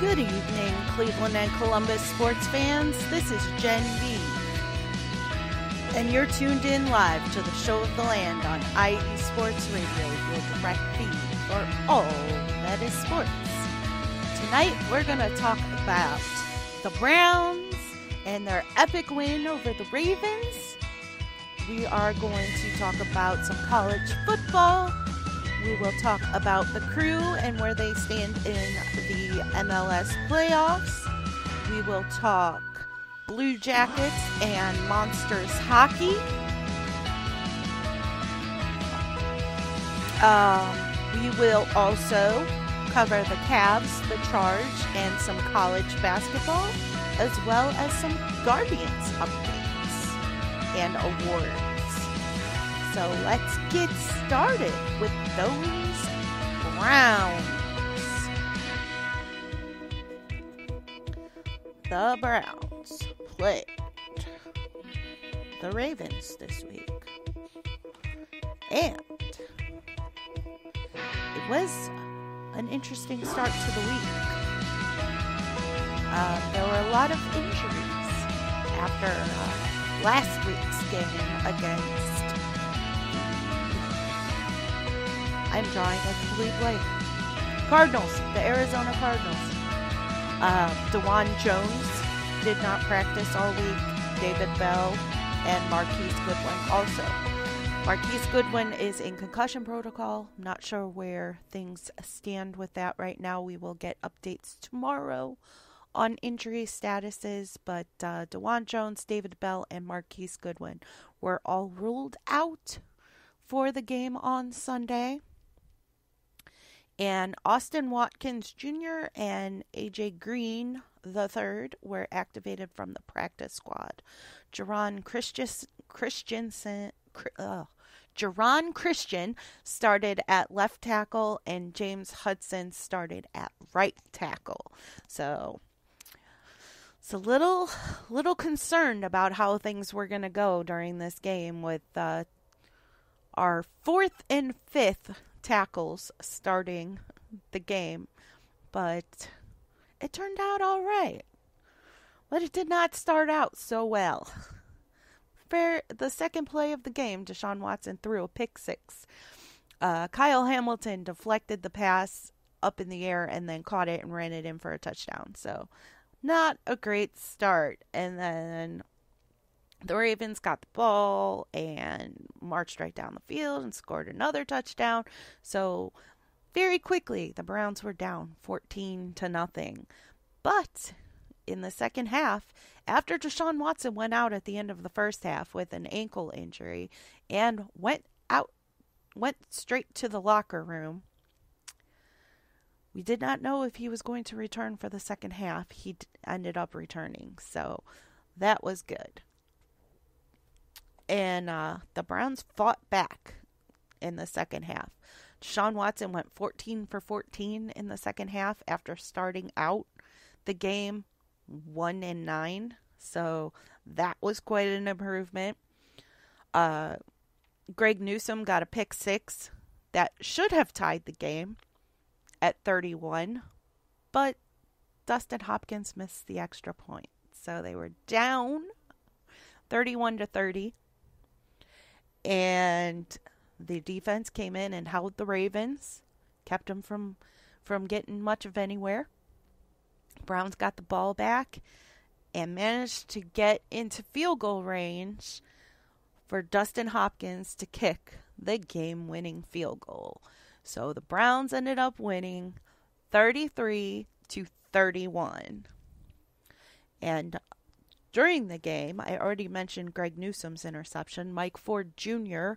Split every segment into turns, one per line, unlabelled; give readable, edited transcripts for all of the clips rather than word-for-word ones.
Good evening, Cleveland and Columbus sports fans. This is Jen B. And you're tuned in live to the show of the land on IE Sports Radio, your direct feed for all that is sports. Tonight, we're going to talk about the Browns and their epic win over the Ravens. We are going to talk about some college football. We will talk about the Crew and where they stand in the MLS playoffs. We will talk Blue Jackets and Monsters hockey. We will also cover the Cavs, the Charge, and some college basketball, as well as some Guardians updates and awards. So let's get started with those Browns. The Browns played the Ravens this week. And it was an interesting start to the week. There were a lot of injuries after last week's game against, I'm drawing a complete blank, Cardinals, the Arizona Cardinals. DeJuan Jones did not practice all week. David Bell and Marquise Goodwin also. Marquise Goodwin is in concussion protocol. I'm not sure where things stand with that right now. We will get updates tomorrow on injury statuses, but DeJuan Jones, David Bell, and Marquise Goodwin were all ruled out for the game on Sunday. And Austin Watkins Jr. and A.J. Green III were activated from the practice squad. Jerron Christian started at left tackle, and James Hudson started at right tackle. So it's a little concerned about how things were going to go during this game with our fourth and fifth tackles starting the game, but it turned out all right. But it did not start out so well. For the second play of the game, Deshaun Watson threw a pick six. Kyle Hamilton deflected the pass up in the air and then caught it and ran it in for a touchdown. So not a great start. And then the Ravens got the ball and marched right down the field and scored another touchdown. So very quickly, the Browns were down 14-0. But in the second half, after Deshaun Watson went out at the end of the first half with an ankle injury and went straight to the locker room, we did not know if he was going to return for the second half. He ended up returning, so that was good. And the Browns fought back in the second half. Deshaun Watson went 14 for 14 in the second half after starting out the game 1-9. So that was quite an improvement. Greg Newsome got a pick six that should have tied the game at 31. But Dustin Hopkins missed the extra point. So they were down 31-30. And the defense came in and held the Ravens, kept them from getting much of anywhere. Browns got the ball back and managed to get into field goal range for Dustin Hopkins to kick the game-winning field goal. So the Browns ended up winning 33-31. And during the game, I already mentioned Greg Newsome's interception. Mike Ford Jr.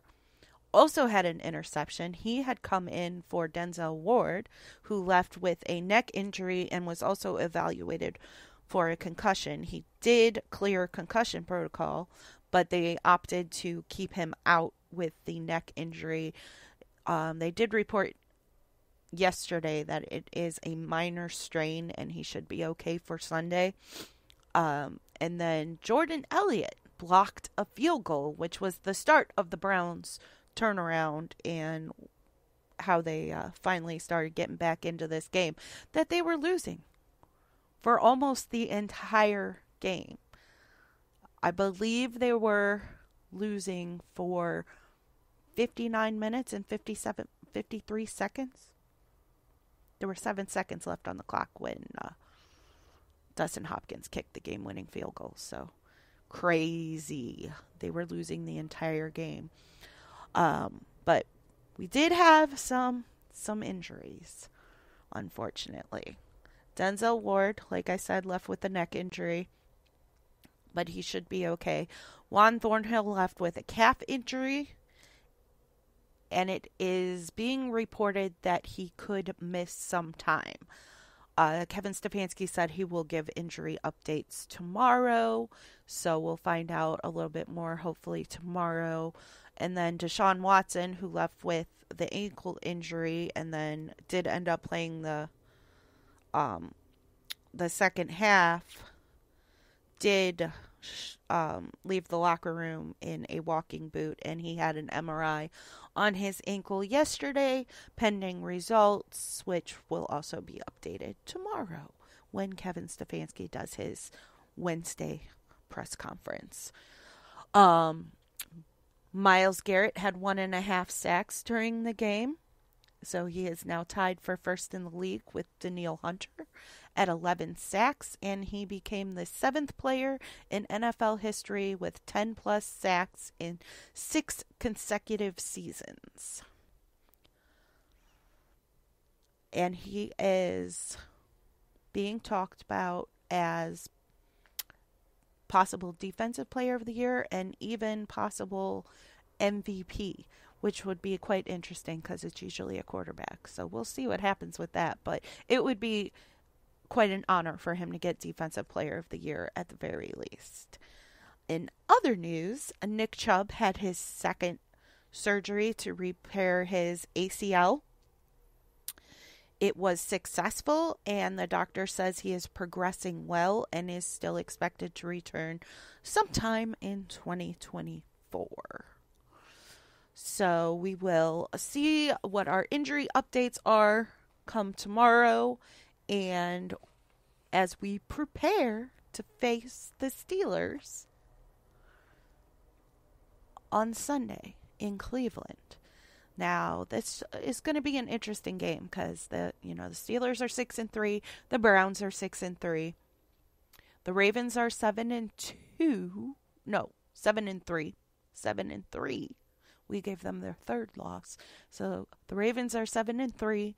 also had an interception. He had come in for Denzel Ward, who left with a neck injury and was also evaluated for a concussion. He did clear concussion protocol, but they opted to keep him out with the neck injury. They did report yesterday that it is a minor strain and he should be okay for Sunday. And then Jordan Elliott blocked a field goal, which was the start of the Browns' turnaround and how they finally started getting back into this game that they were losing for almost the entire game. I believe they were losing for 59 minutes and 53 seconds. There were 7 seconds left on the clock when Dustin Hopkins kicked the game-winning field goal. So crazy. They were losing the entire game. But we did have some injuries, unfortunately. Denzel Ward, like I said, left with a neck injury, but he should be okay. Juan Thornhill left with a calf injury, and it is being reported that he could miss some time. Kevin Stefanski said he will give injury updates tomorrow, so we'll find out a little bit more hopefully tomorrow. And then Deshaun Watson, who left with the ankle injury and then did end up playing the second half, did leave the locker room in a walking boot, and he had an MRI on his ankle yesterday, pending results, which will also be updated tomorrow when Kevin Stefanski does his Wednesday press conference. Myles Garrett had 1.5 sacks during the game, so he is now tied for first in the league with Danielle Hunter at 11 sacks, and he became the 7th player in NFL history with 10-plus sacks in 6 consecutive seasons. And he is being talked about as possible Defensive Player of the Year and even possible MVP, which would be quite interesting because it's usually a quarterback. So we'll see what happens with that, but it would be quite an honor for him to get Defensive Player of the Year at the very least. In other news, Nick Chubb had his second surgery to repair his ACL. It was successful, and the doctor says he is progressing well and is still expected to return sometime in 2024. So we will see what our injury updates are come tomorrow, and as we prepare to face the Steelers on Sunday in Cleveland. Now, this is going to be an interesting game because the Steelers are 6-3, the Browns are 6-3, the Ravens are 7-2. No, 7-3. 7-3. We gave them their third loss. So the Ravens are 7-3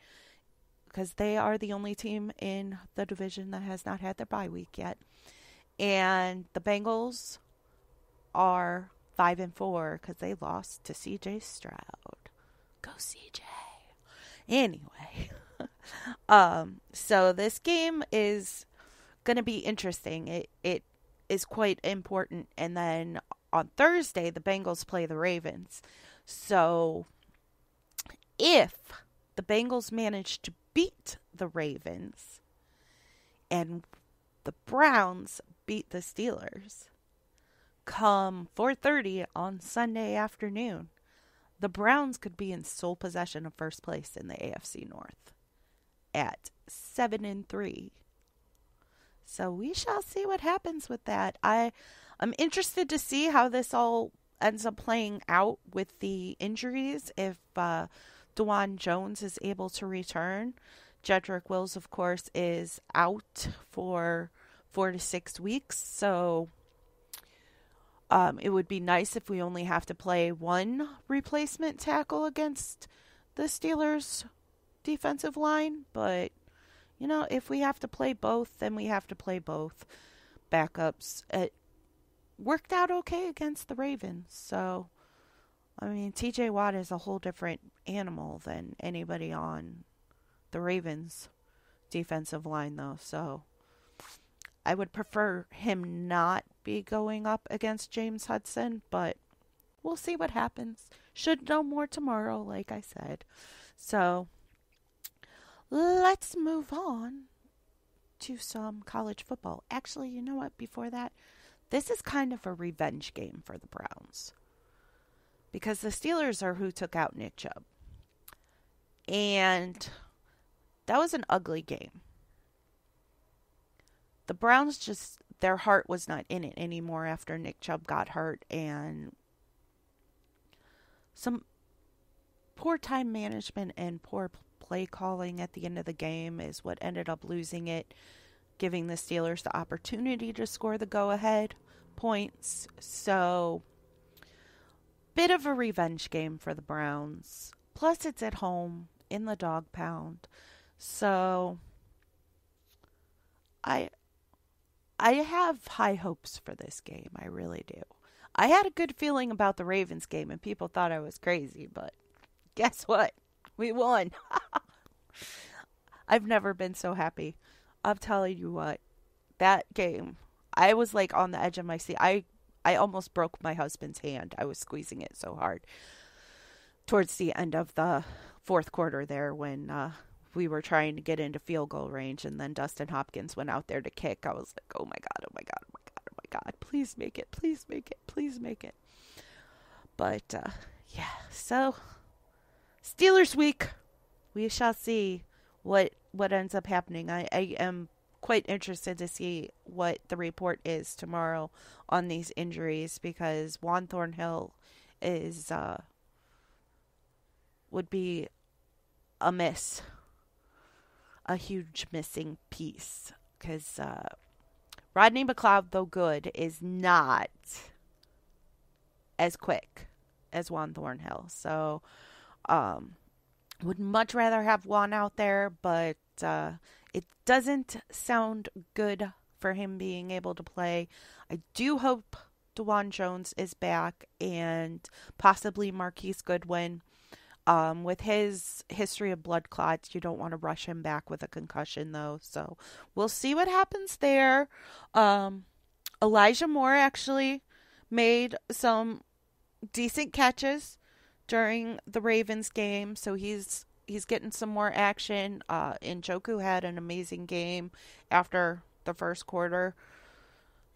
because they are the only team in the division that has not had their bye week yet. And the Bengals are 5-4 because they lost to C.J. Stroud. Go CJ. Anyway, so this game is going to be interesting. It is quite important. And then on Thursday, the Bengals play the Ravens. So if the Bengals manage to beat the Ravens and the Browns beat the Steelers come 4:30 on Sunday afternoon, the Browns could be in sole possession of first place in the AFC North at 7-3. So we shall see what happens with that. I'm interested to see how this all ends up playing out with the injuries. If DeJuan Jones is able to return, Jedrick Wills, of course, is out for 4 to 6 weeks. So it would be nice if we only have to play one replacement tackle against the Steelers' defensive line. But, if we have to play both, then we have to play both backups. It worked out okay against the Ravens. So, TJ Watt is a whole different animal than anybody on the Ravens' defensive line, though. So I would prefer him not be going up against James Hudson, but we'll see what happens. Should know more tomorrow, like I said. So let's move on to some college football. Actually, you know what? Before that, this is kind of a revenge game for the Browns because the Steelers are who took out Nick Chubb. And that was an ugly game. the Browns just, their heart was not in it anymore after Nick Chubb got hurt, and some poor time management and poor play calling at the end of the game is what ended up losing it, giving the Steelers the opportunity to score the go-ahead points. So, bit of a revenge game for the Browns. Plus, it's at home in the dog pound. So, I have high hopes for this game. I really do. I had a good feeling about the Ravens game, and people thought I was crazy, but guess what? We won. I've never been so happy. I'm telling you what, that game, I was like on the edge of my seat. I almost broke my husband's hand. I was squeezing it so hard towards the end of the fourth quarter there when we were trying to get into field goal range, and then Dustin Hopkins went out there to kick. I was like, oh my God, oh my God, oh my God, oh my God. Please make it, please make it, please make it. But, yeah, so Steelers week. We shall see what ends up happening. I am quite interested to see what the report is tomorrow on these injuries, because Juan Thornhill is would be a miss, a huge missing piece, because Rodney McLeod, though good, is not as quick as Juan Thornhill. So, would much rather have Juan out there, but it doesn't sound good for him being able to play. I do hope DeJuan Jones is back, and possibly Marquise Goodwin. With his history of blood clots, you don't want to rush him back with a concussion, though. So we'll see what happens there. Elijah Moore actually made some decent catches during the Ravens game, so he's getting some more action. Njoku had an amazing game after the first quarter.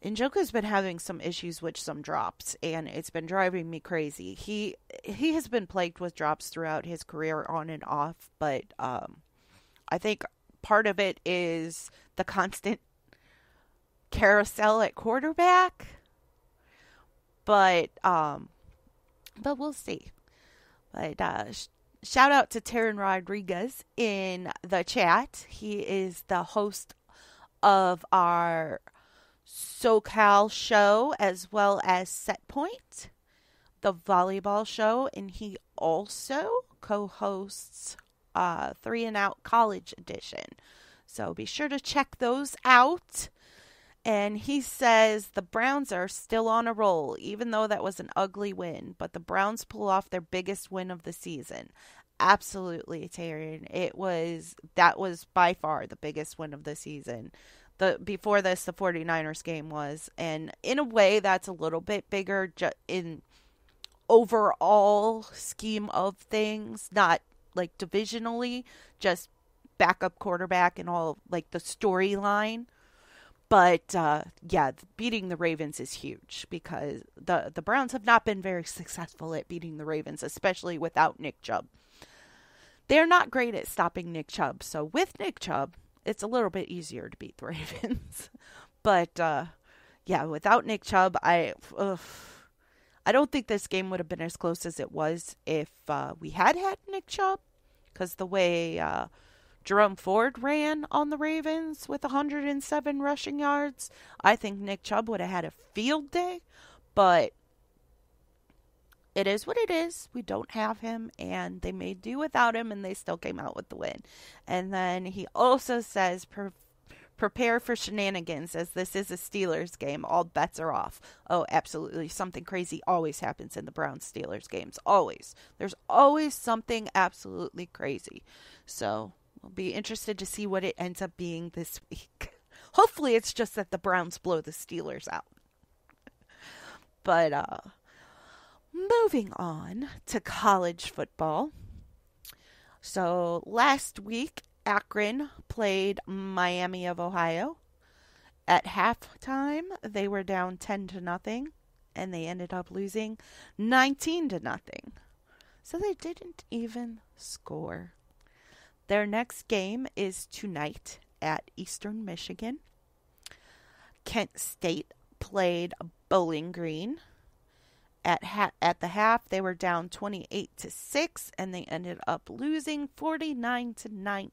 Njoku's been having some issues with some drops, and it's been driving me crazy. He has been plagued with drops throughout his career, on and off, but I think part of it is the constant carousel at quarterback. But we'll see. But shout out to Taryn Rodriguez in the chat. He is the host of our SoCal show, as well as Set Point, the volleyball show, and he also co-hosts 3 and Out College Edition. So be sure to check those out. And he says the Browns are still on a roll, even though that was an ugly win. But the Browns pull off their biggest win of the season. Absolutely, Taryn. That was by far the biggest win of the season. Before this, the 49ers game was. And in a way, that's a little bit bigger in overall scheme of things. Not like divisionally, just backup quarterback and all, like the storyline. But, yeah, beating the Ravens is huge, because the Browns have not been very successful at beating the Ravens, especially without Nick Chubb. They're not great at stopping Nick Chubb. So with Nick Chubb, it's a little bit easier to beat the Ravens. But, yeah, without Nick Chubb, I don't think this game would have been as close as it was if we had Nick Chubb. Because the way Jerome Ford ran on the Ravens with 107 rushing yards, I think Nick Chubb would have had a field day. But it is what it is. We don't have him, and they may do without him, and they still came out with the win. And then he also says, prepare for shenanigans, as this is a Steelers game. All bets are off. Oh, absolutely. Something crazy always happens in the Browns-Steelers games. Always. There's always something absolutely crazy. So we'll be interested to see what it ends up being this week. Hopefully it's just that the Browns blow the Steelers out. But, moving on to college football. So last week, Akron played Miami of Ohio. At halftime, they were down 10-0, and they ended up losing 19-0. So they didn't even score. Their next game is tonight at Eastern Michigan. Kent State played Bowling Green. At the half, they were down 28-6, and they ended up losing 49-19.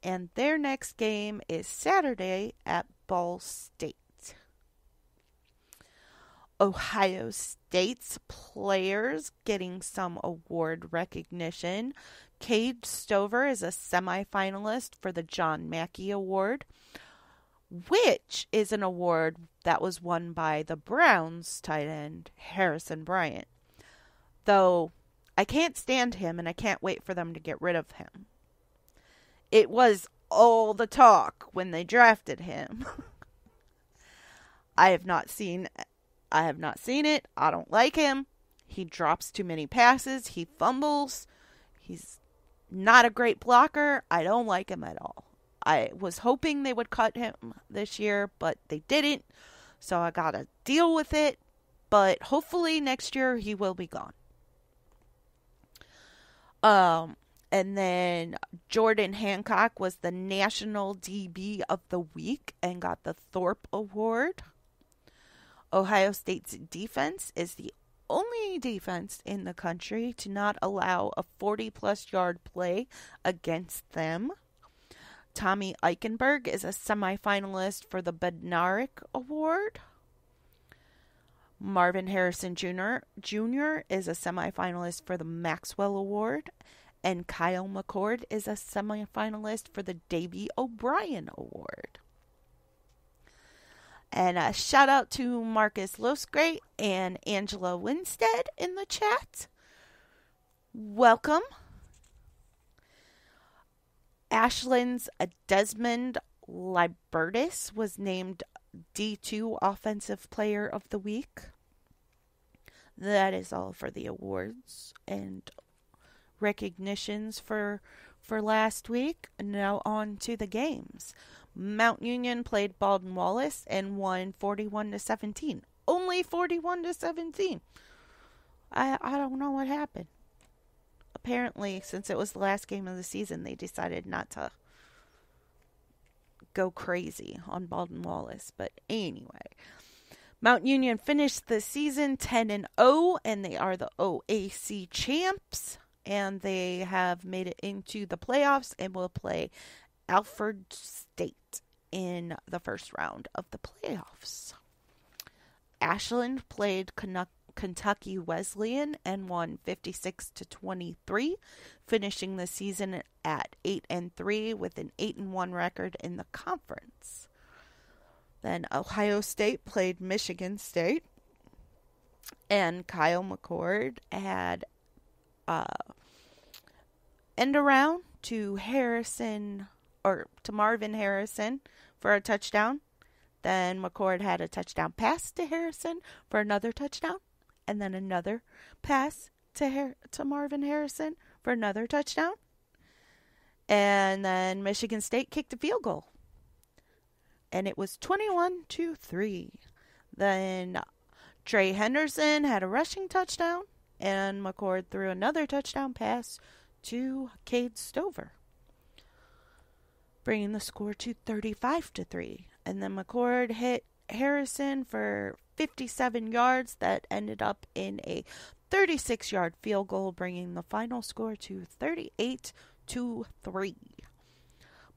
And their next game is Saturday at Ball State. Ohio State's players getting some award recognition. Cade Stover is a semifinalist for the John Mackey Award, which is an award that was won by the Browns tight end Harrison Bryant. Though I can't stand him and I can't wait for them to get rid of him. It was all the talk when they drafted him. I have not seen it. I don't like him. He drops too many passes. He fumbles. He's not a great blocker. I don't like him at all. I was hoping they would cut him this year, but they didn't. So I got to deal with it. But hopefully next year he will be gone. And then Jordan Hancock was the National DB of the Week and got the Thorpe Award. Ohio State's defense is the only defense in the country to not allow a 40-plus yard play against them. Tommy Eichenberg is a semifinalist for the Bednarik Award. Marvin Harrison Jr. is a semifinalist for the Maxwell Award. And Kyle McCord is a semifinalist for the Davey O'Brien Award. And a shout out to Marcus Losgray and Angela Winstead in the chat. Welcome. Ashland's Desmond Libertis was named D2 Offensive Player of the Week. That is all for the awards and recognitions for last week. Now on to the games. Mount Union played Baldwin Wallace and won 41-17. Only 41-17. I don't know what happened. Apparently, since it was the last game of the season, they decided not to go crazy on Baldwin Wallace. But anyway, Mount Union finished the season 10-0, and they are the OAC champs. And they have made it into the playoffs and will play Alfred State in the first round of the playoffs. Ashland played Kentucky Wesleyan and won 56-23, finishing the season at 8-3 with an 8-1 record in the conference. Then Ohio State played Michigan State, and Kyle McCord had end around to Marvin Harrison for a touchdown. Then McCord had a touchdown pass to Harrison for another touchdown, and then another pass to Marvin Harrison for another touchdown. And then Michigan State kicked a field goal, and it was 21-3. Then Trey Henderson had a rushing touchdown, and McCord threw another touchdown pass to Cade Stover, bringing the score to 35-3. And then McCord hit Harrison for 57 yards that ended up in a 36-yard field goal, bringing the final score to 38-3.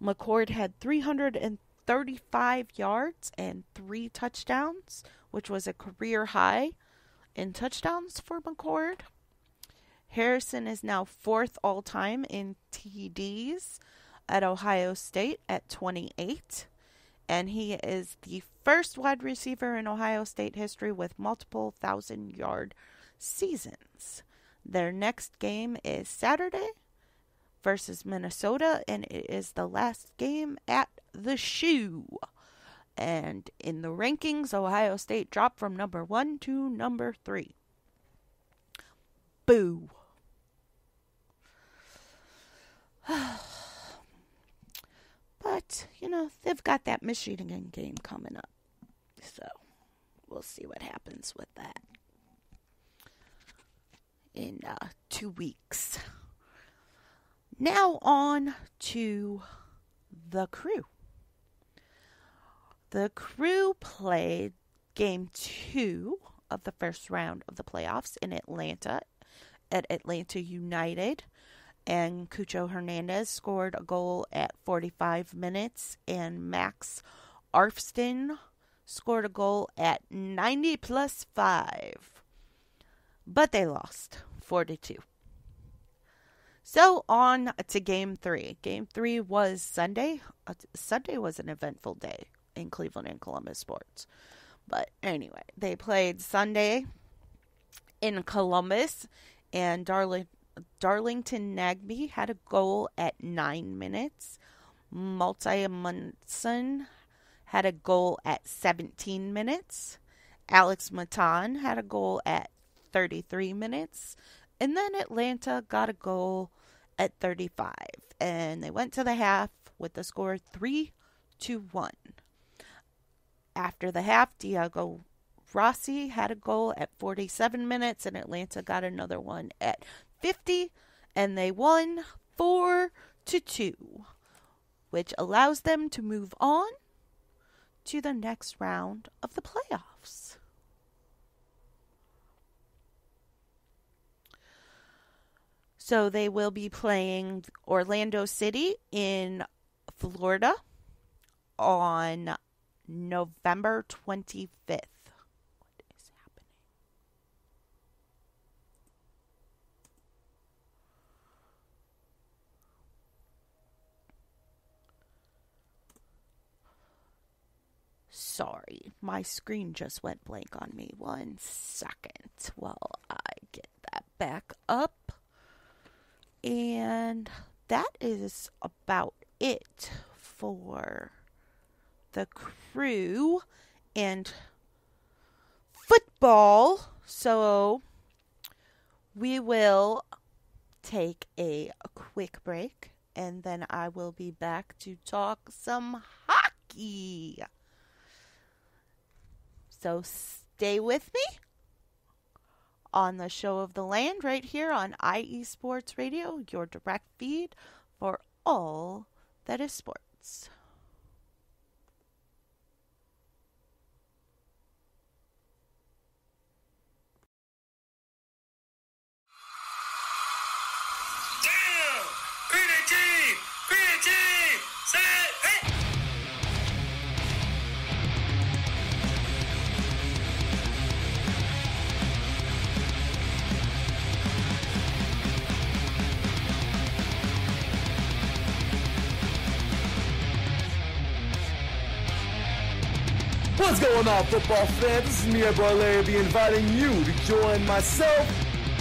McCord had 335 yards and 3 touchdowns, which was a career high in touchdowns for McCord. Harrison is now 4th all-time in TDs at Ohio State at 28. And he is the first wide receiver in Ohio State history with multiple 1,000-yard seasons. Their next game is Saturday versus Minnesota, and it is the last game at the Shoe. And in the rankings, Ohio State dropped from number 1 to number 3. Boo. But, they've got that Michigan game coming up. So, we'll see what happens with that in 2 weeks. Now on to the Crew. The Crew played game 2 of the first round of the playoffs in Atlanta at Atlanta United. And Cucho Hernandez scored a goal at 45 minutes, and Max Arfston scored a goal at 90 plus 5. But they lost 4-2. So on to game 3. Game 3 was Sunday. Sunday was an eventful day in Cleveland and Columbus sports. But anyway, they played Sunday in Columbus, and Darlington Nagby had a goal at 9 minutes. Multi Munson had a goal at 17 minutes. Alex Matan had a goal at 33 minutes. And then Atlanta got a goal at 35. And they went to the half with the score 3-1. After the half, Diego Rossi had a goal at 47 minutes, and Atlanta got another one at 50, and they won 4-2, which allows them to move on to the next round of the playoffs. So they will be playing Orlando City in Florida on November 25th. What is happening? Sorry, my screen just went blank on me. 1 second while I get that back up. And that is about it for the Crew and football. So we will take a quick break, and then I will be back to talk some hockey. So stay with me on the Show of the Land right here on IE Sports Radio, your direct feed for all that is sports.
What's going on, football fans? This is me, your boy Larry B, inviting you to join myself,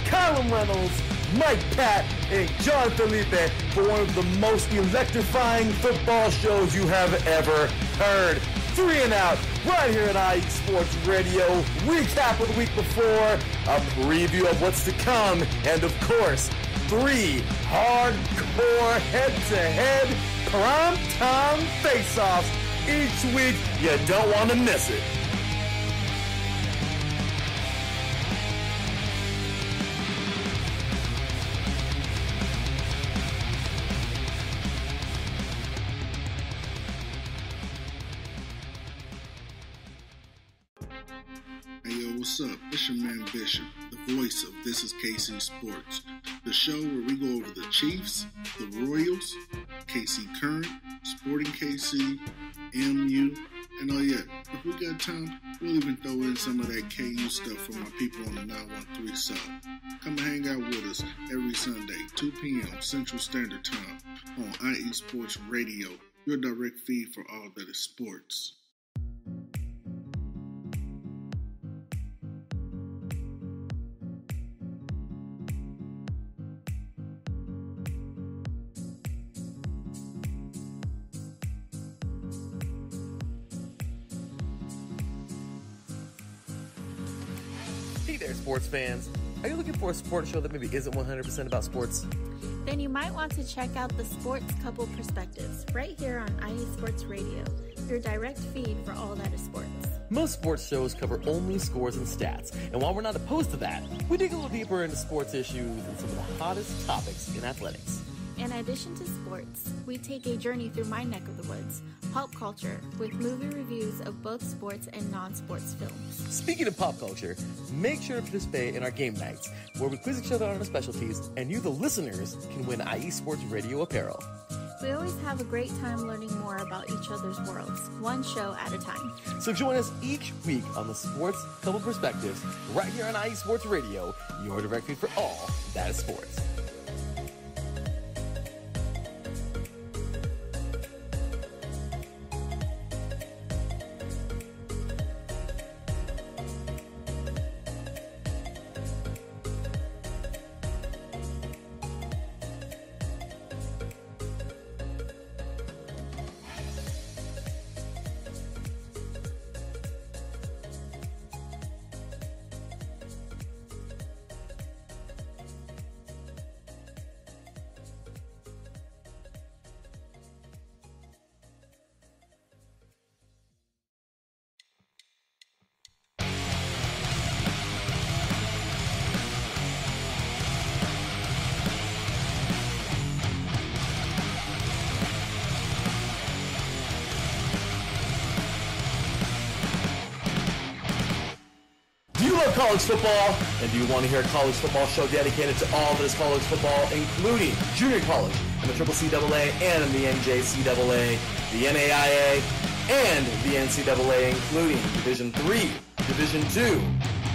Colin Reynolds, Mike Pat, and John Felipe for one of the most electrifying football shows you have ever heard. 3 and Out, right here at IE Sports Radio. Recap of the week before, a preview of what's to come, and of course, 3 hardcore head-to-head prime-time face-offs each week. You don't want to miss it.
Hey yo, what's up? It's your man Bishop, the voice of This Is KC Sports, the show where we go over the Chiefs, the Royals, KC Current, Sporting KC, MU, and oh yeah, if we got time, we'll even throw in some of that KU stuff for my people on the 913 South. Come and hang out with us every Sunday, 2 p.m. Central Standard Time on IE Sports Radio, your direct feed for all that is sports.
Hey there, sports fans. Are you looking for a sports show that maybe isn't 100% about sports?
Then you might want to check out the Sports Couple Perspectives right here on IE Sports Radio, your direct feed for all that is sports.
Most sports shows cover only scores and stats, and while we're not opposed to that, we dig a little deeper into sports issues and some of the hottest topics in athletics.
In addition to sports, we take a journey through my neck of the woods, pop culture, with movie reviews of both sports and non-sports films.
Speaking of pop culture, make sure to participate in our game nights, where we quiz each other on our specialties, and you, the listeners, can win IE Sports Radio apparel.
We always have a great time learning more about each other's worlds, one show at a time.
So join us each week on the Sports Couple Perspectives, right here on IE Sports Radio, your direct feed for all that is sports. College football, and do you want to hear a college football show dedicated to all that is college football, including junior college and the CCCAA and the NJCAA, the NAIA, and the NCAA, including Division III, Division II,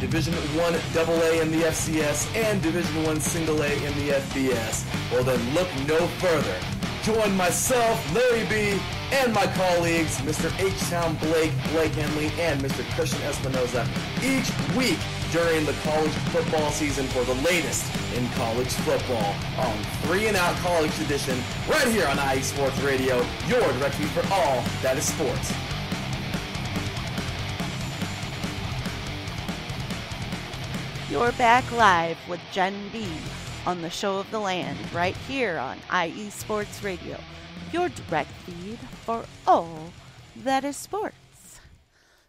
Division I AA in the FCS, and Division I Single A in the FBS? Well, then look no further. Join myself, Larry B., and my colleagues, Mr. H-Town Blake Henley, and Mr. Christian Espinoza, each week during the college football season for the latest in college football on 3 and Out College Edition, right here on IE Sports Radio, your direct feed for all that is sports.
You're back live with Jen B on the Show of the Land, right here on IE Sports Radio, your direct feed for all that is sports.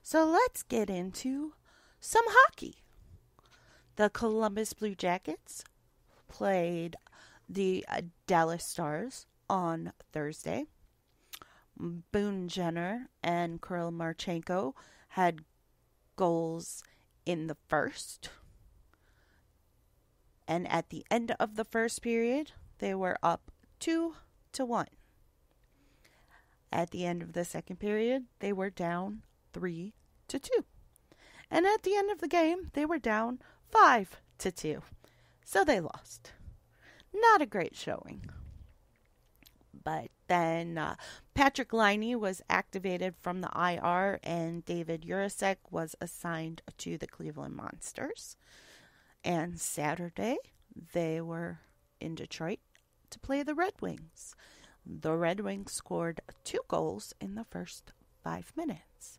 So let's get into some hockey. The Columbus Blue Jackets played the Dallas Stars on Thursday. Boone Jenner and Kirill Marchenko had goals in the first. And at the end of the first period, they were up 2-1. At the end of the second period, they were down 3-2. And at the end of the game, they were down 5-2. So they lost. Not a great showing. But then Patrick Laine was activated from the IR, and David Jurasek was assigned to the Cleveland Monsters. And Saturday, they were in Detroit to play the Red Wings. The Red Wings scored 2 goals in the first 5 minutes.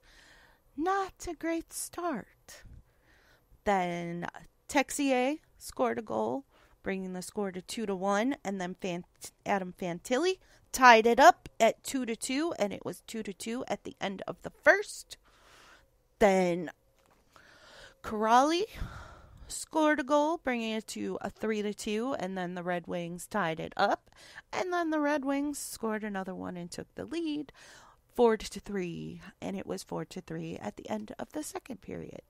Not a great start. Then Texier scored a goal, bringing the score to 2-1, and then Adam Fantilli tied it up at 2-2, and it was 2-2 at the end of the first. Then Corrali scored a goal, bringing it to a 3-2, and then the Red Wings tied it up, and then the Red Wings scored another one and took the lead 4-3, and it was 4-3 at the end of the second period.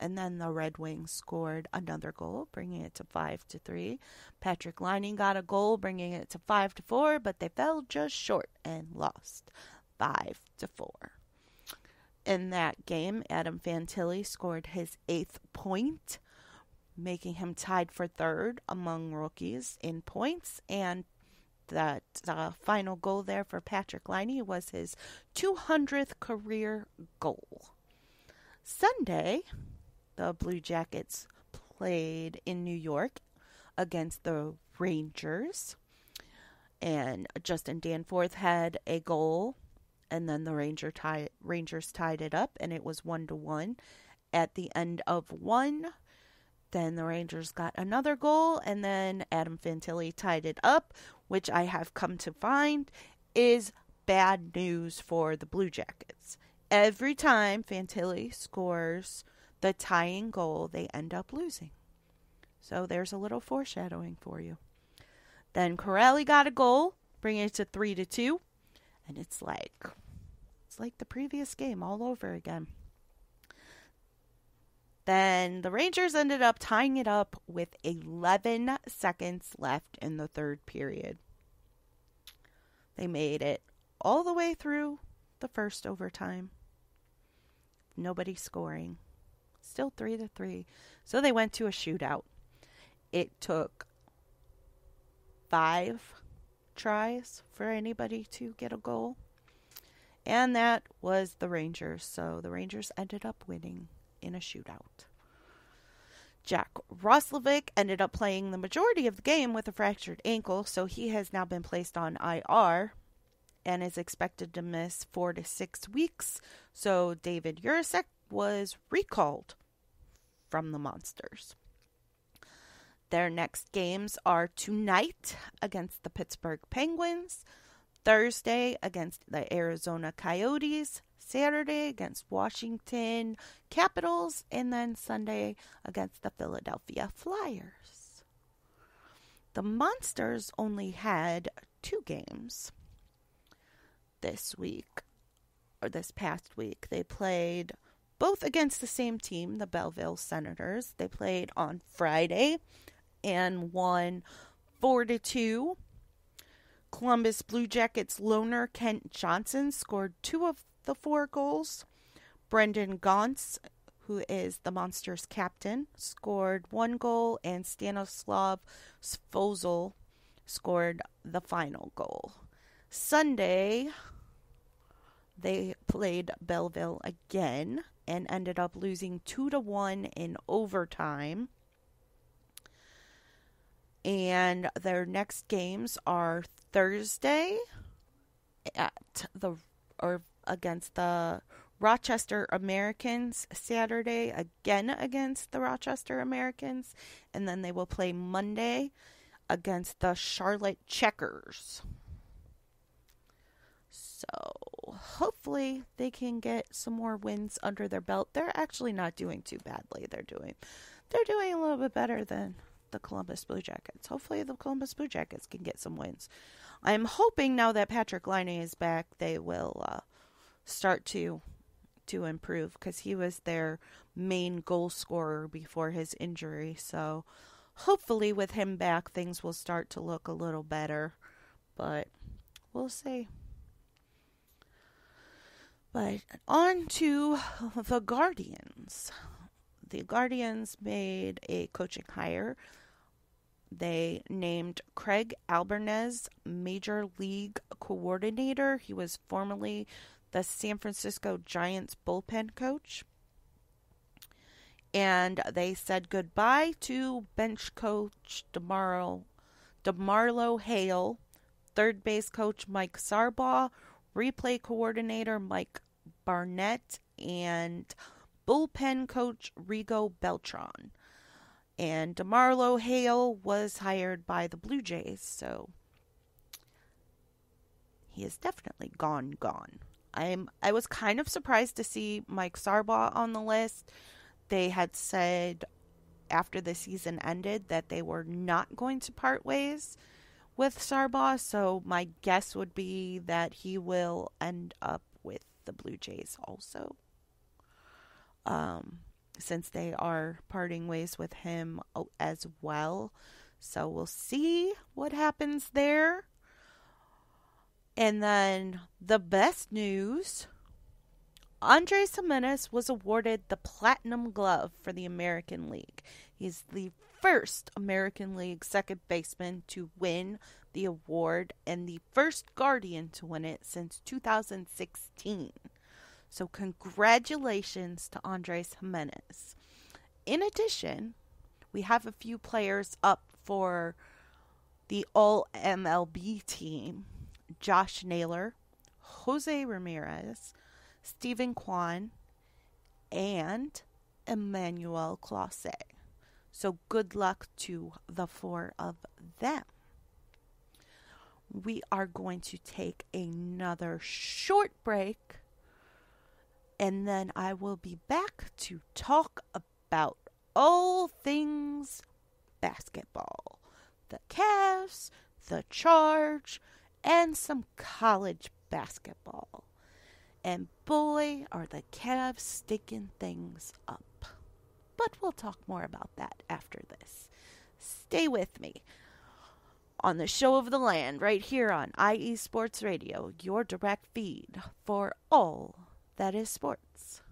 And then the Red Wings scored another goal, bringing it to 5-3. Patrick Laine got a goal, bringing it to 5-4, but they fell just short and lost 5-4. In that game, Adam Fantilli scored his 8th point, making him tied for 3rd among rookies in points. And that final goal there for Patrick Laine was his 200th career goal. Sunday, the Blue Jackets played in New York against the Rangers. And Justin Danforth had a goal, and then the Rangers tied it up, and it was 1-1 at the end of 1. Then the Rangers got another goal, and then Adam Fantilli tied it up, which I have come to find is bad news for the Blue Jackets. Every time Fantilli scores the tying goal, they end up losing. So there's a little foreshadowing for you. Then Corelli got a goal, bringing it to 3-2. And it's like the previous game all over again. Then the Rangers ended up tying it up with 11 seconds left in the third period. They made it all the way through the first overtime. Nobody scoring. Still 3-3. So they went to a shootout. It took 5 tries for anybody to get a goal. And that was the Rangers. So the Rangers ended up winning in a shootout. Jack Roslovic ended up playing the majority of the game with a fractured ankle, so he has now been placed on IR and is expected to miss 4 to 6 weeks. So David Jurasek was recalled from the Monsters. Their next games are tonight against the Pittsburgh Penguins, Thursday against the Arizona Coyotes, Saturday against Washington Capitals, and then Sunday against the Philadelphia Flyers. The Monsters only had 2 games this week, or this past week. They played both against the same team, the Belleville Senators. They played on Friday and won 4-2. Columbus Blue Jackets loner Kent Johnson scored 2 of the 4 goals. Brendan Gaunce, who is the Monsters captain, scored 1 goal, and Stanislav Svozil scored the final goal. Sunday, they played Belleville again and ended up losing 2-1 in overtime. And their next games are Thursday against the Rochester Americans, Saturday again against the Rochester Americans, and then they will play Monday against the Charlotte Checkers. So hopefully they can get some more wins under their belt. They're actually not doing too badly. They're doing a little bit better than the Columbus Blue Jackets. Hopefully the Columbus Blue Jackets can get some wins. I'm hoping now that Patrick Laine is back, they will start to improve, because he was their main goal scorer before his injury. So hopefully with him back, things will start to look a little better. But we'll see. But on to the Guardians. The Guardians made a coaching hire. They named Craig Albernez Major League Coordinator. He was formerly the San Francisco Giants bullpen coach. And they said goodbye to bench coach DeMarlo Hale, third base coach Mike Sarbaugh, replay coordinator Mike Barnett, and bullpen coach Rigo Beltran. And DeMarlo Hale was hired by the Blue Jays, so he is definitely gone. I was kind of surprised to see Mike Sarbaugh on the list. They had said after the season ended that they were not going to part ways with Sarbaugh, so my guess would be that he will end up with the Blue Jays also. Since they are parting ways with him as well. So we'll see what happens there. And then the best news, Andres Jimenez was awarded the Platinum Glove for the American League. He's the first American League second baseman to win the award and the first Guardian to win it since 2016. So congratulations to Andres Jimenez. In addition, we have a few players up for the All-MLB team. Josh Naylor, Jose Ramirez, Stephen Kwan, and Emmanuel Clase. So good luck to the 4 of them. We are going to take another short break, and then I will be back to talk about all things basketball. The Cavs, The Charge, and some college basketball. And boy, are the Cavs sticking things up. But we'll talk more about that after this. Stay with me on the show of the land right here on IE Sports Radio, your direct feed for all that is sports.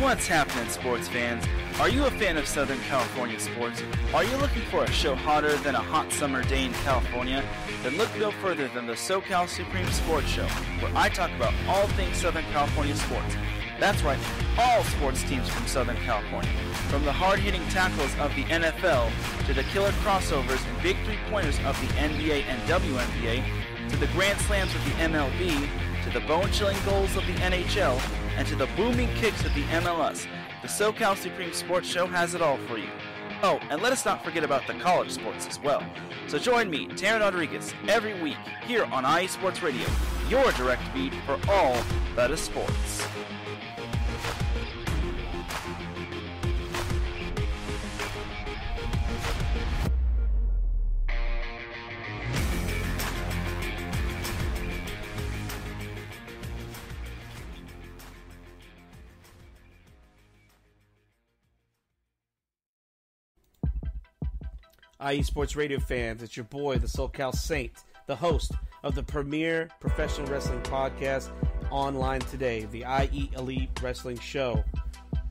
What's happening, sports fans? Are you a fan of Southern California sports? Are you looking for a show hotter than a hot summer day in California? Then look no further than the SoCal Supreme Sports Show, where I talk about all things Southern California sports. That's right, all sports teams from Southern California. From the hard-hitting tackles of the NFL, to the killer crossovers and big three-pointers of the NBA and WNBA, to the grand slams of the MLB, to the bone-chilling goals of the NHL, and to the booming kicks of the MLS, the SoCal Supreme Sports Show has it all for you. Oh, and let us not forget about the college sports as well. So join me, Taryn Rodriguez, every week here on IE Sports Radio, your direct feed for all that is sports.
IE Sports Radio fans, it's your boy, the SoCal Saint, the host of the premier professional wrestling podcast online today, the IE Elite Wrestling Show.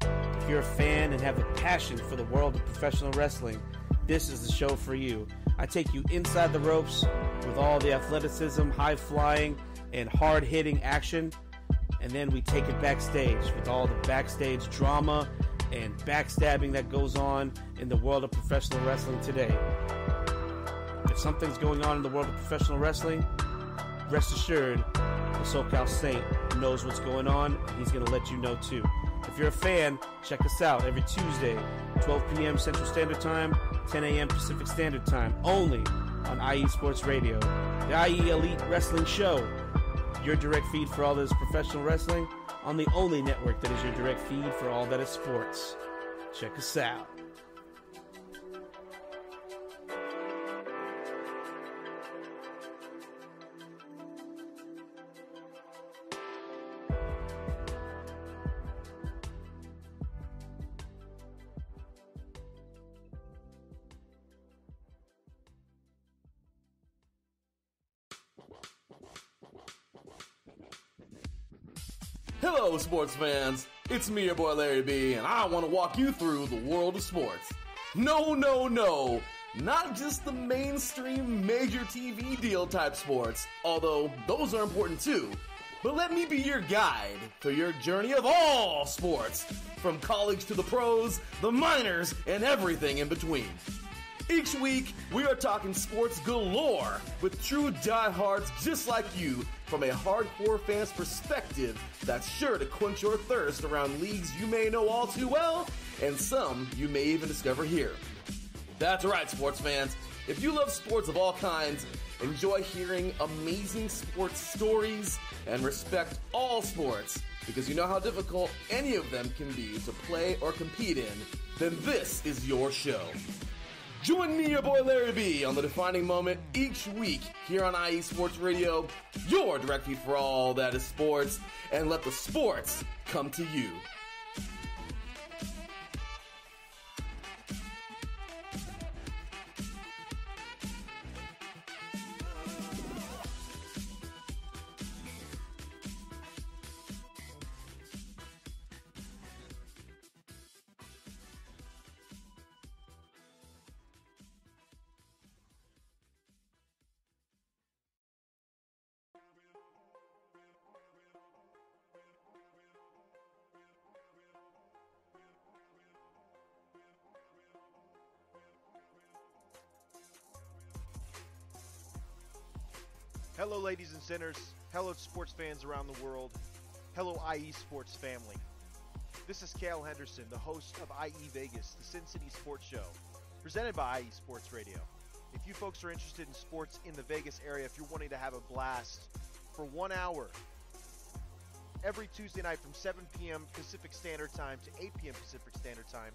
If you're a fan and have a passion for the world of professional wrestling, this is the show for you. I take you inside the ropes with all the athleticism, high-flying, and hard-hitting action, and then we take it backstage with all the backstage drama and backstabbing that goes on in the world of professional wrestling today. If something's going on in the world of professional wrestling, rest assured, the SoCal Saint knows what's going on, and he's going to let you know too. If you're a fan, check us out every Tuesday, 12 p.m. Central Standard Time, 10 a.m. Pacific Standard Time, only on IE Sports Radio. The IE Elite Wrestling Show, your direct feed for all that is professional wrestling, on the only network that is your direct feed for all that is sports. Check us out.
Hello, sports fans. It's me, your boy Larry B, and I want to walk you through the world of sports. No, not just the mainstream major TV deal type sports, although those are important too. But let me be your guide for your journey of all sports, from college to the pros, the minors, and everything in between. Each week, we are talking sports galore with true diehards just like you from a hardcore fan's perspective that's sure to quench your thirst around leagues you may know all too well and some you may even discover here. That's right, sports fans. If you love sports of all kinds, enjoy hearing amazing sports stories, and respect all sports because you know how difficult any of them can be to play or compete in, then this is your show. Join me, your boy Larry B, on the defining moment each week here on IE Sports Radio, your direct feed for all that is sports, and let the sports come to you.
Hello, ladies and sinners. Hello, sports fans around the world. Hello, IE Sports family. This is Cale Henderson, the host of IE Vegas, the Sin City Sports Show, presented by IE Sports Radio. If you folks are interested in sports in the Vegas area, if you're wanting to have a blast for 1 hour every Tuesday night from 7 p.m. Pacific Standard Time to 8 p.m. Pacific Standard Time.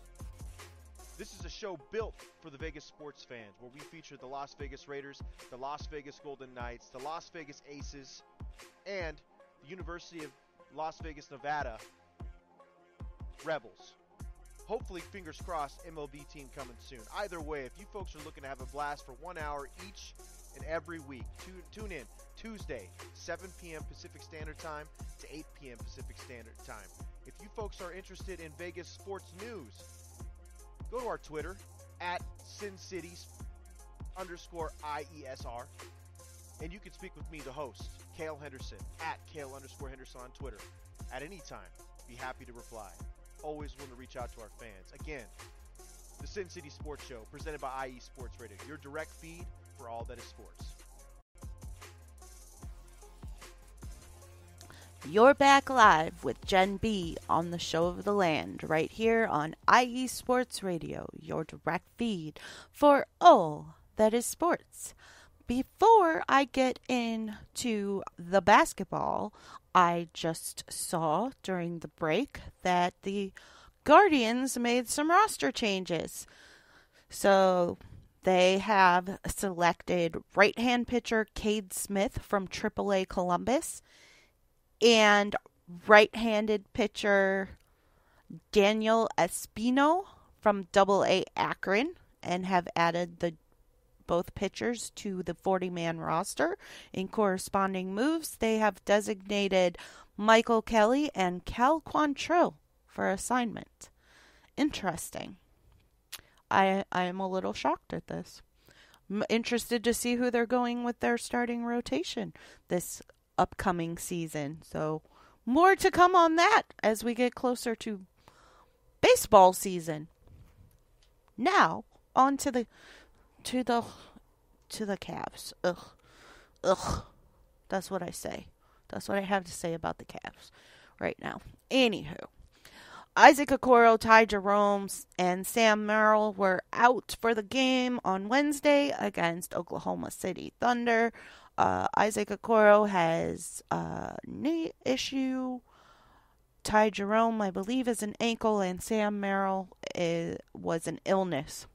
This is a show built for the Vegas sports fans, where we feature the Las Vegas Raiders, the Las Vegas Golden Knights, the Las Vegas Aces, and the University of Las Vegas, Nevada Rebels. Hopefully, fingers crossed, MLB team coming soon. Either way, if you folks are looking to have a blast for 1 hour each and every week, tune in Tuesday, 7 p.m. Pacific Standard Time to 8 p.m. Pacific Standard Time. If you folks are interested in Vegas sports news, go to our Twitter, at SinCities_IESR, and you can speak with me, the host, Cale Henderson, at Cale_Henderson on Twitter. At any time, be happy to reply. Always willing to reach out to our fans. Again, the Sin City Sports Show, presented by IE Sports Radio, your direct feed for all that is sports.
You're back live with Jen B on the Show of the Land, right here on IE Sports Radio, your direct feed for all that is sports. Before I get into the basketball, I just saw during the break that the Guardians made some roster changes. So they have selected right-hand pitcher Cade Smith from AAA Columbus and right-handed pitcher Daniel Espino from AA Akron, and have added both pitchers to the 40-man roster. In corresponding moves, they have designated Michael Kelly and Cal Quantrill for assignment. Interesting. I am a little shocked at this. I'm interested to see who they're going with their starting rotation this upcoming season. So more to come on that as we get closer to baseball season. Now, on to the Cavs. Ugh. That's what I say. That's what I have to say about the Cavs right now. Anywho, Isaac Okoro, Ty Jerome, and Sam Merrill were out for the game on Wednesday against Oklahoma City Thunder. Isaac Okoro has a knee issue. Ty Jerome, I believe, is an ankle, and Sam Merrill was an illness.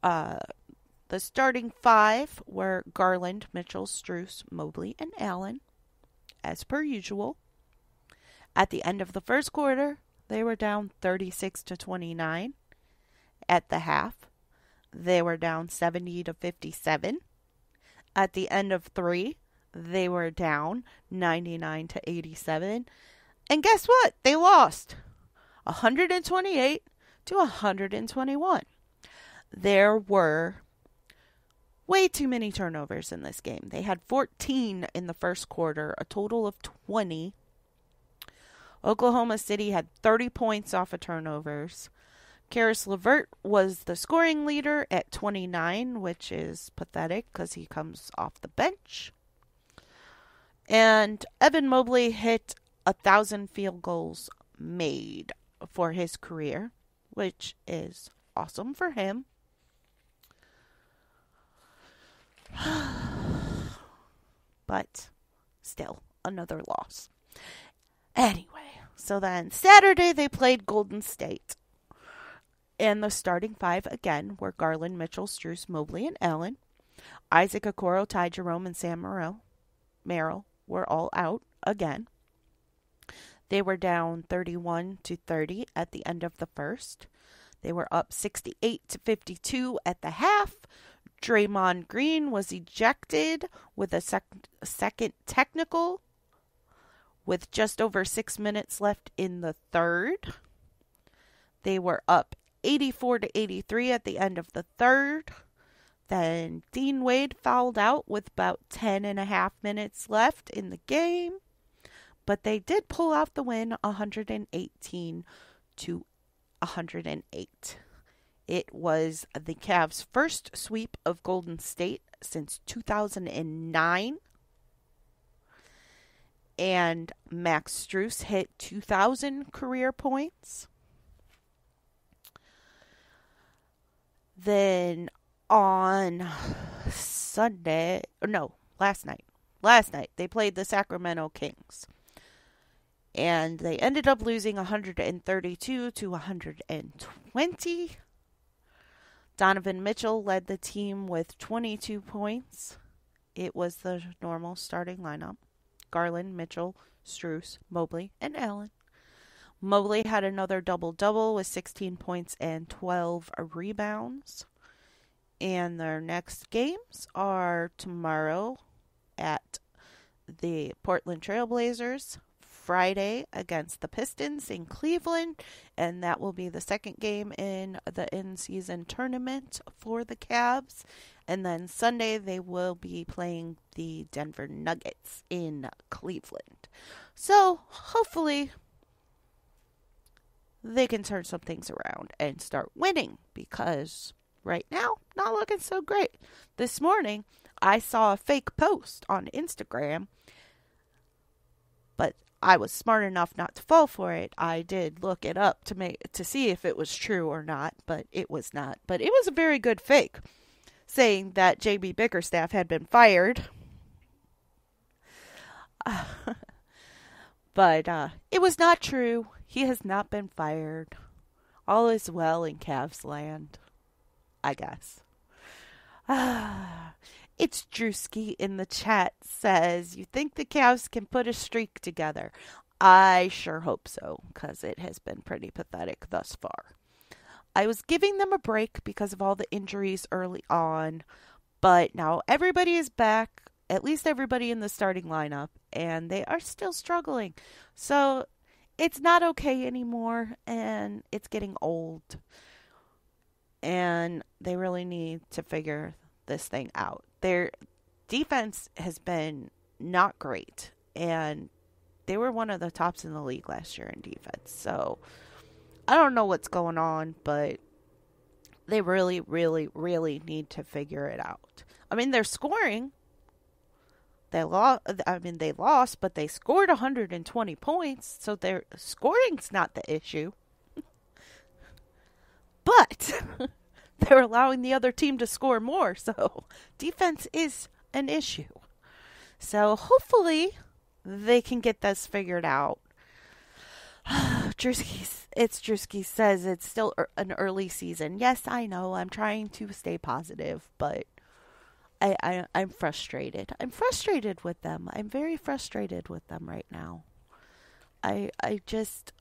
The starting five were Garland, Mitchell, Strus, Mobley, and Allen, as per usual. At the end of the first quarter, they were down 36-29. At the half, they were down 70-57. At the end of three, they were down 99-87. And guess what? They lost 128-121. There were way too many turnovers in this game. They had 14 in the first quarter, a total of 20. Oklahoma City had 30 points off of turnovers. Karis LeVert was the scoring leader at 29, which is pathetic because he comes off the bench. And Evan Mobley hit 1,000 field goals made for his career, which is awesome for him. But still, another loss. Anyway, so then Saturday they played Golden State. And the starting five again were Garland, Mitchell, Strus, Mobley, and Allen. Isaac Okoro, Ty Jerome, and Sam Merrill were all out again. They were down 31-30 at the end of the first. They were up 68-52 at the half. Draymond Green was ejected with a second technical with just over 6 minutes left in the third. They were up 84-83 at the end of the third. Then Dean Wade fouled out with about 10.5 minutes left in the game. But they did pull out the win 118-108. It was the Cavs' first sweep of Golden State since 2009. And Max Strus hit 2,000 career points. Then on last night, they played the Sacramento Kings. And they ended up losing 132 to 120. Donovan Mitchell led the team with 22 points. It was the normal starting lineup. Garland, Mitchell, Strus, Mobley, and Allen. Mobley had another double-double with 16 points and 12 rebounds. And their next games are tomorrow at the Portland Trailblazers, Friday against the Pistons in Cleveland, and that will be the second game in the in-season tournament for the Cavs. And then Sunday they will be playing the Denver Nuggets in Cleveland. So hopefully they can turn some things around and start winning, because right now, not looking so great. This morning, I saw a fake post on Instagram, but I was smart enough not to fall for it. I did look it up to see if it was true or not, but it was not. But it was a very good fake, saying that JB Bickerstaff had been fired. But it was not true. He has not been fired. All is well in Cavs land, I guess. It's Drewski in the chat says, you think the Cavs can put a streak together? I sure hope so, because it has been pretty pathetic thus far. I was giving them a break because of all the injuries early on, but now everybody is back, at least everybody in the starting lineup, and they are still struggling. So it's not okay anymore, and it's getting old. And they really need to figure this thing out. Their defense has been not great, and they were one of the tops in the league last year in defense. So I don't know what's going on, but they really, really, really need to figure it out. I mean, they're scoring. They lost, but they scored 120 points, so their scoring's not the issue. But they're allowing the other team to score more, so defense is an issue. So hopefully they can get this figured out. Drewski says it's still an early season. Yes, I know. I'm trying to stay positive, but I'm frustrated. I'm frustrated with them. I'm very frustrated with them right now. I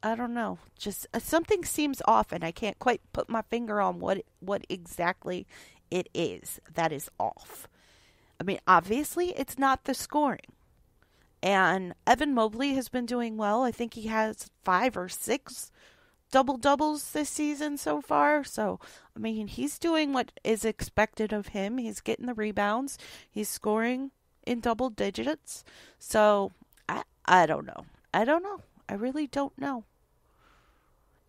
don't know. Just something seems off, and I can't quite put my finger on what exactly it is that is off. I mean, obviously, it's not the scoring. And Evan Mobley has been doing well. I think he has 5 or 6 double-doubles this season so far. So, I mean, he's doing what is expected of him. He's getting the rebounds. He's scoring in double digits. So, I don't know. I really don't know.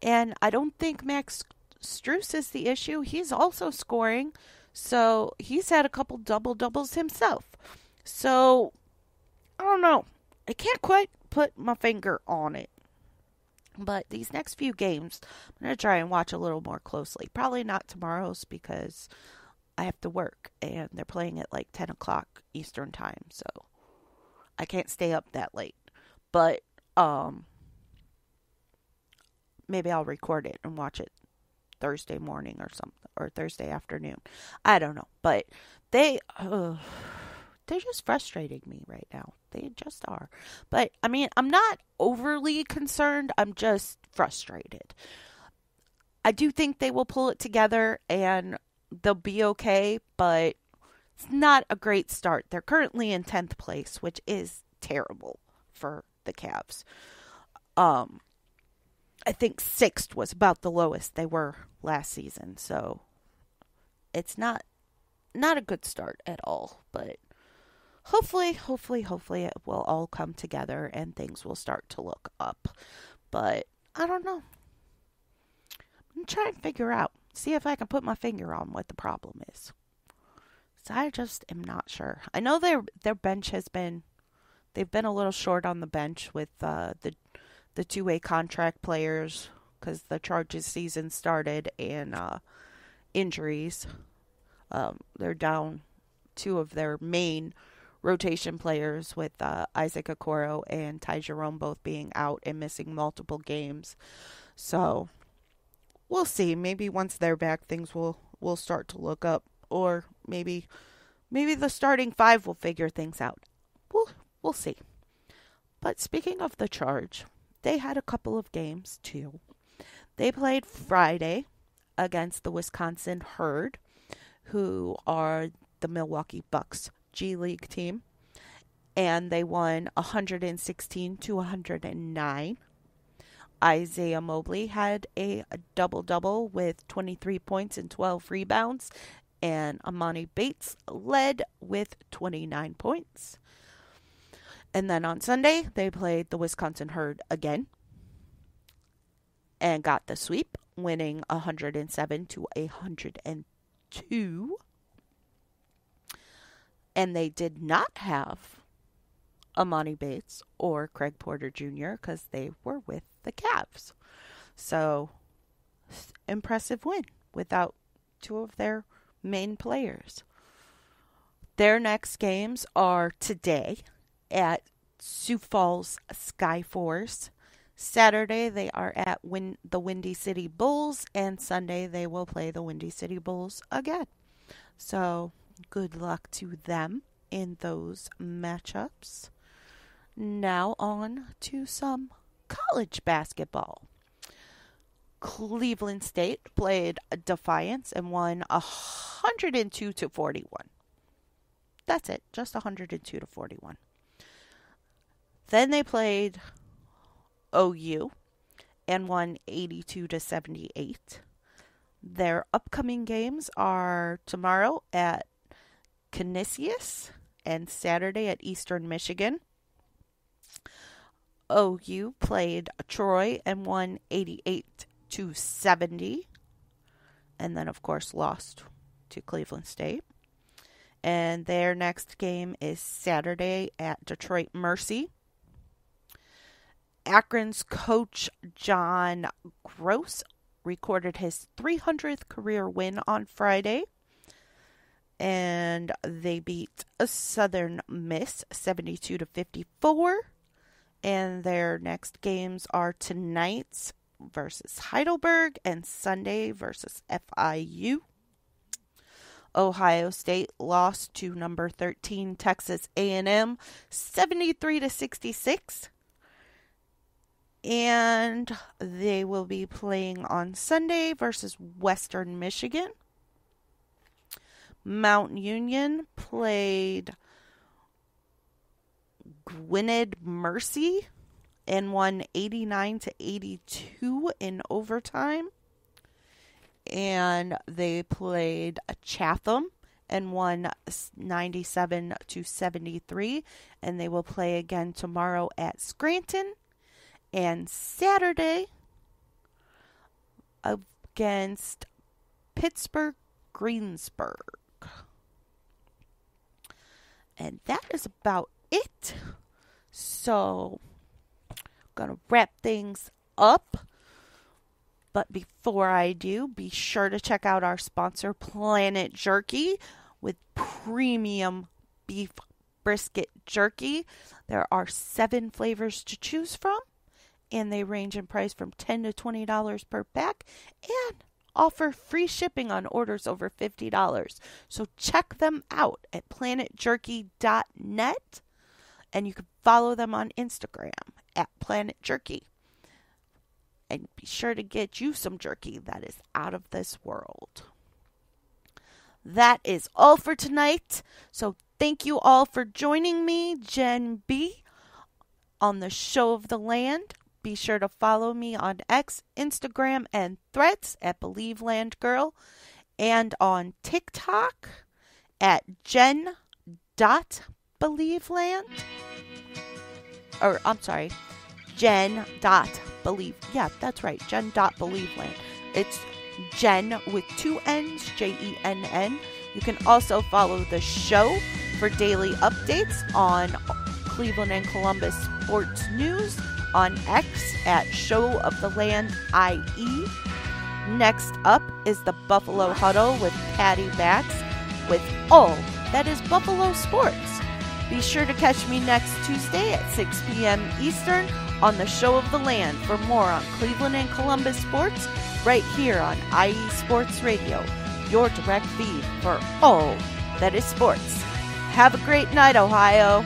And I don't think Max Strus is the issue. He's also scoring. So, he's had a couple double-doubles himself. So, I don't know. I can't quite put my finger on it. But these next few games, I'm going to try and watch a little more closely. Probably not tomorrow's because I have to work. And they're playing at like 10 o'clock Eastern time. So I can't stay up that late. But maybe I'll record it and watch it Thursday morning or something. Or Thursday afternoon. I don't know. But they're just frustrating me right now. They just are. But, I mean, I'm not overly concerned. I'm just frustrated. I do think they will pull it together and they'll be okay, but it's not a great start. They're currently in 10th place, which is terrible for the Cavs. I think 6th was about the lowest they were last season, so it's not a good start at all, but hopefully it will all come together and things will start to look up. But I don't know. I'm trying to figure out, see if I can put my finger on what the problem is. So I just am not sure. I know their bench they've been a little short on the bench with the two-way contract players because the Chargers season started and injuries. They're down 2 of their main rotation players with Isaac Okoro and Ty Jerome both being out and missing multiple games. So we'll see. Maybe once they're back, things will start to look up, or maybe the starting five will figure things out. We'll see. But speaking of the Charge, they had a couple of games too. They played Friday against the Wisconsin Herd, who are the Milwaukee Bucks G League team, and they won 116-109. Isaiah Mobley had a double-double with 23 points and 12 rebounds, and Amani Bates led with 29 points. And then on Sunday, they played the Wisconsin Herd again and got the sweep, winning 107-102. And they did not have Amani Bates or Craig Porter Jr. because they were with the Cavs. So, impressive win without two of their main players. Their next games are today at Sioux Falls Skyforce. Saturday, they are at the Windy City Bulls, and Sunday, they will play the Windy City Bulls again. So, good luck to them in those matchups. Now on to some college basketball. Cleveland State played Defiance and won 102-41. That's it, just 102-41. Then they played OU and won 82-78. Their upcoming games are tomorrow at Canisius and Saturday at Eastern Michigan. OU played Troy and won 88-70. And then, of course, lost to Cleveland State. And their next game is Saturday at Detroit Mercy. Akron's coach John Gross recorded his 300th career win on Friday. And they beat a Southern Miss 72-54. And their next games are tonight versus Heidelberg and Sunday versus FIU. Ohio State lost to number 13 Texas A&M 73-66. And they will be playing on Sunday versus Western Michigan. Mount Union played Gwynedd Mercy and won 89-82 in overtime. And they played Chatham and won 97-73. And they will play again tomorrow at Scranton. And Saturday against Pittsburgh Greensburg. And that is about it. So, I'm going to wrap things up. But before I do, be sure to check out our sponsor, Planet Jerky, with premium beef brisket jerky. There are 7 flavors to choose from, and they range in price from $10 to $20 per pack, and offer free shipping on orders over $50. So check them out at planetjerky.net, and you can follow them on Instagram at Planet Jerky. And be sure to get you some jerky that is out of this world. That is all for tonight. So thank you all for joining me, Jen B, on the Show of the Land. Be sure to follow me on X, Instagram, and Threads at BelieveLandGirl, and on TikTok at jen.believeland. Or, I'm sorry, jen.believe. Yeah, that's right, jen.believeland. It's Jen with 2 N's, Jenn. You can also follow the show for daily updates on Cleveland and Columbus sports news on X at Show of the Land IE. Next up is the Buffalo Huddle with Patty Bax with all that is Buffalo sports. Be sure to catch me next Tuesday at 6 p.m. Eastern on the Show of the Land for more on Cleveland and Columbus sports right here on IE Sports Radio, your direct feed for all that is sports. Have a great night, Ohio.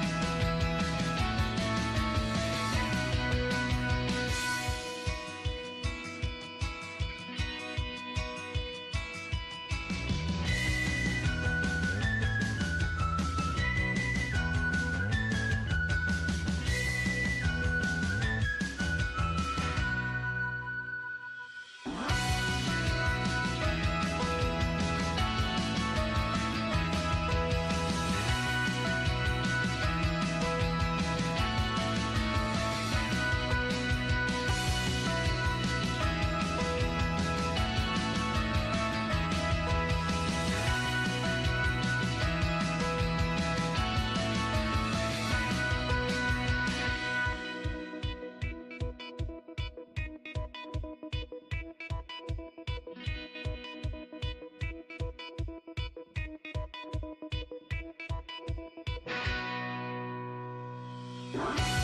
Bye.